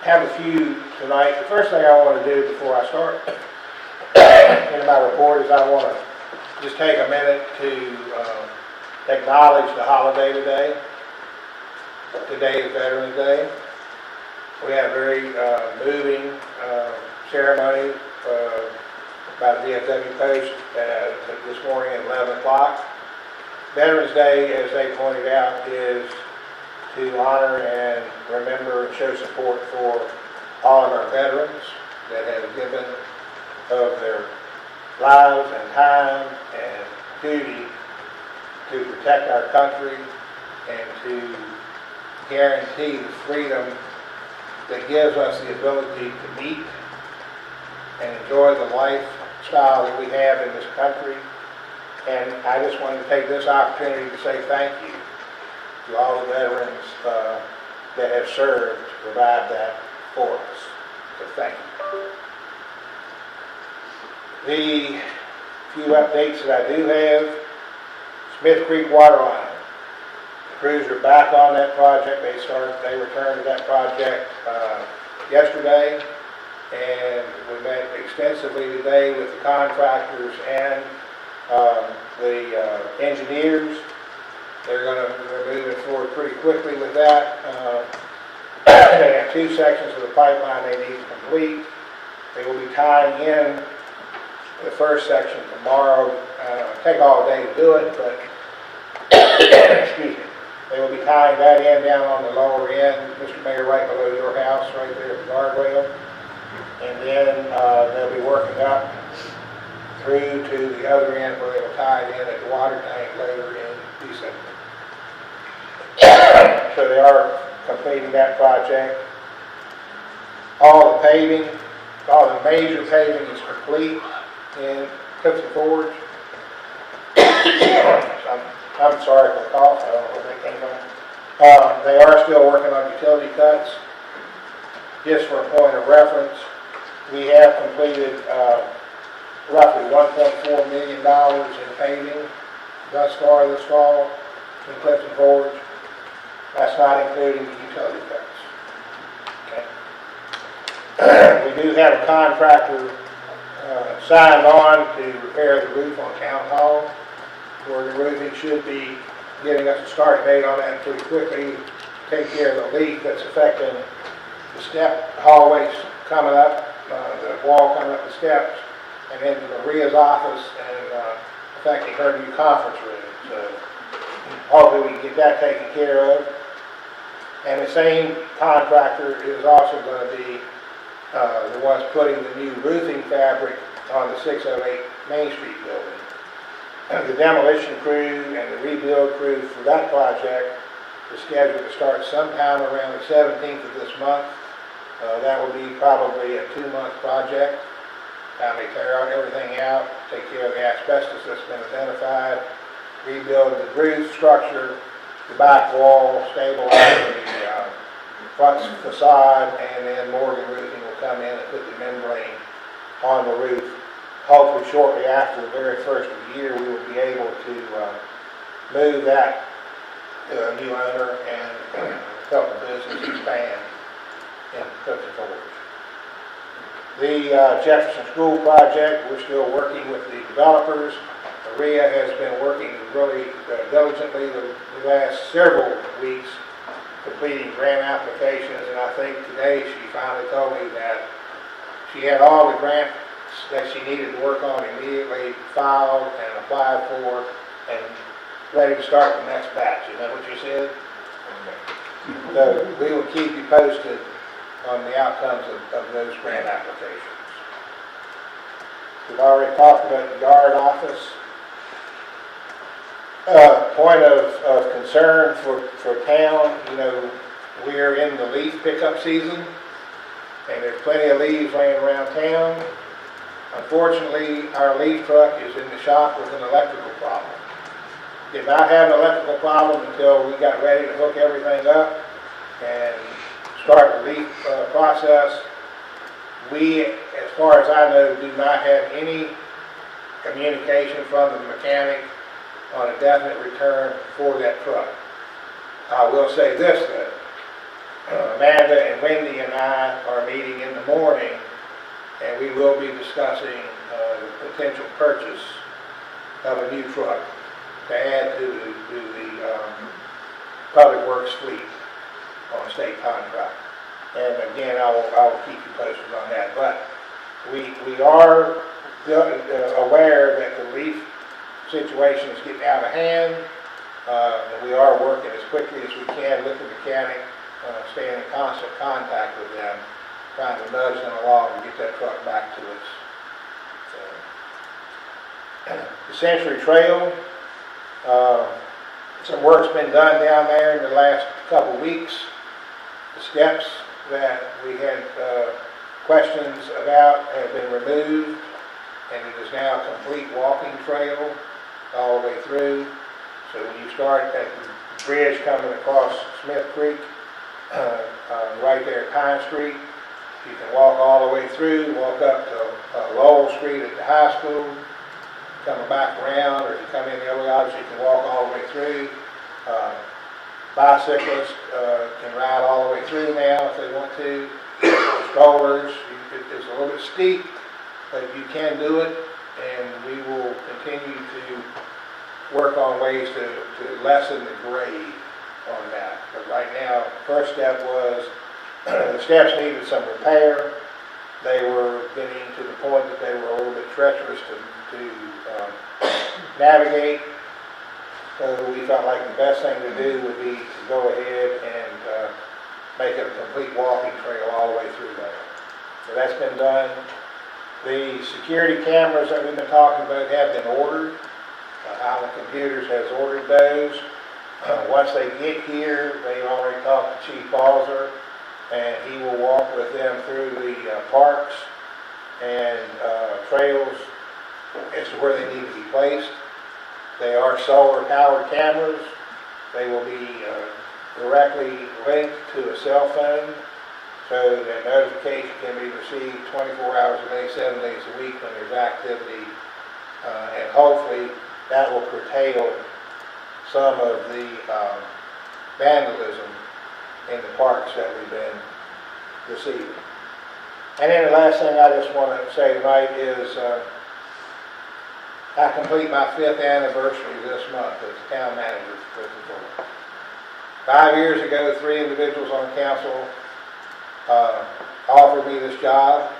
have a few tonight. The first thing I want to do before I start in my report is I want to just take a minute to acknowledge the holiday today. Today is Veterans Day. We had a very moving ceremony by the DFW Post this morning at 11 o'clock. Veterans Day, as they pointed out, is to honor and remember and show support for all of our veterans that have given of their lives and time and duty to protect our country and to guarantee the freedom that gives us the ability to meet and enjoy the lifestyle that we have in this country. And I just wanted to take this opportunity to say thank you to all the veterans that have served to provide that for us. So thank you. The few updates that I do have: Smith Creek Water Line. The crews are back on that project. They returned to that project yesterday, and we met extensively today with the contractors and the engineers. They're moving forward pretty quickly with that. They have two sections of the pipeline they need to complete. They will be tying in the first section tomorrow. It'll take all day to do it, but excuse me. They will be tying that in down on the lower end, Mr. Mayor, right below your house, right there at the guardrail. And then they'll be working up through to the other end where they will tie it in at the water tank later in December. So they are completing that project. All the paving, all the major paving is complete in Clifton Forge. I'm sorry for the cough, I don't know where that came from. They are still working on utility cuts. Just for a point of reference, we have completed roughly $1.4 million in paving thus far this fall in Clifton Forge. That's not including the utility cuts. Okay. We do have a contractor signed on to repair the roof on Town Hall, where the roofing should be getting us a start date on that pretty quickly. Take care of the leak that's affecting the step hallways coming up, the wall coming up the steps, and into Maria's office, and affecting her new conference room. So hopefully we can get that taken care of. And the same contractor is also going to be the ones putting the new roofing fabric on the 608 Main Street building. The demolition crew and the rebuild crew for that project is scheduled to start sometime around the 17th of this month. That will be probably a 2-month project. They tear everything out, take care of the asbestos that's been identified, rebuild the roof structure, the back wall, stabilize the front facade, and then Morgan Roofing will come in and put the membrane on the roof. Hopefully shortly after the very first of the year, we will be able to move that to a new owner and help the business expand in Clifton Forge. The Jefferson School project, we're still working with the developers. Maria has been working really diligently the last several weeks completing grant applications, and I think today she finally told me that she had all the grants that she needed to work on immediately filed and applied for and ready to start the next batch. Is that what you said? Okay. So we will keep you posted on the outcomes of those grant applications. We've already talked about the yard office. Point of concern for town, you know, we're in the leaf pickup season, and there's plenty of leaves laying around town. Unfortunately, our leaf truck is in the shop with an electrical problem. Did not have an electrical problem until we got ready to hook everything up and start the leaf process. We, as far as I know, do not have any communication from the mechanic on a definite return for that truck. I will say this, though. Amanda and Wendy and I are meeting in the morning, and we will be discussing the potential purchase of a new truck to add to the public works fleet on a state contract. And again, I will keep you posted on that. But we are aware that the leaf situation is getting out of hand. And we are working as quickly as we can with the mechanic, staying in constant contact with them, trying to nudge them along and get that truck back to us. The Century Trail, some work's been done down there in the last couple weeks. The steps that we had questions about have been removed, and it is now a complete walking trail all the way through. So when you start at the bridge coming across Smith Creek, right there at Pine Street, you can walk all the way through, walk up to Lowell Street at the high school, coming back around, or if you come in the other way, obviously you can walk all the way through. Bicyclists can ride all the way through now if they want to. Strollers, it's a little bit steep, but you can do it, and we will continue to work on ways to lessen the grade on that. But right now, first step was the steps needed some repair. They were getting to the point that they were a little bit treacherous to navigate. So we felt like the best thing to do would be to go ahead and make it a complete walking trail all the way through there. So that's been done. The security cameras that we've been talking about have been ordered. Highland Computers has ordered those. Once they get here, they've already talked to Chief Balzer, and he will walk with them through the parks and trails as to where they need to be placed. They are solar powered cameras. They will be directly linked to a cell phone, so that notification can be received 24 hours a day, 7 days a week when there's activity, and hopefully that will curtail some of the vandalism in the parks that we've been receiving. And then the last thing I just want to say tonight is I complete my 5th anniversary this month as the town manager for Clifton Forge. 5 years ago, 3 individuals on council offered me this job.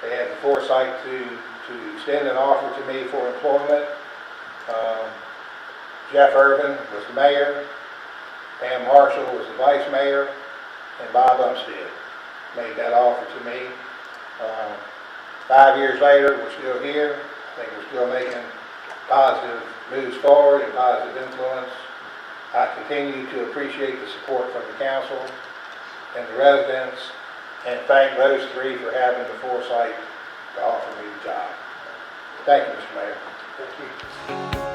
They had the foresight to extend an offer to me for employment. Jeff Irvin was the mayor, Pam Marshall was the vice mayor, and Bob Umstead made that offer to me. 5 years later, we're still here. I think we're still making positive moves forward and positive influence. I continue to appreciate the support from the council and the residents, and thank those 3 for having the foresight to offer me the job. Thank you, Mr. Mayor. Thank you.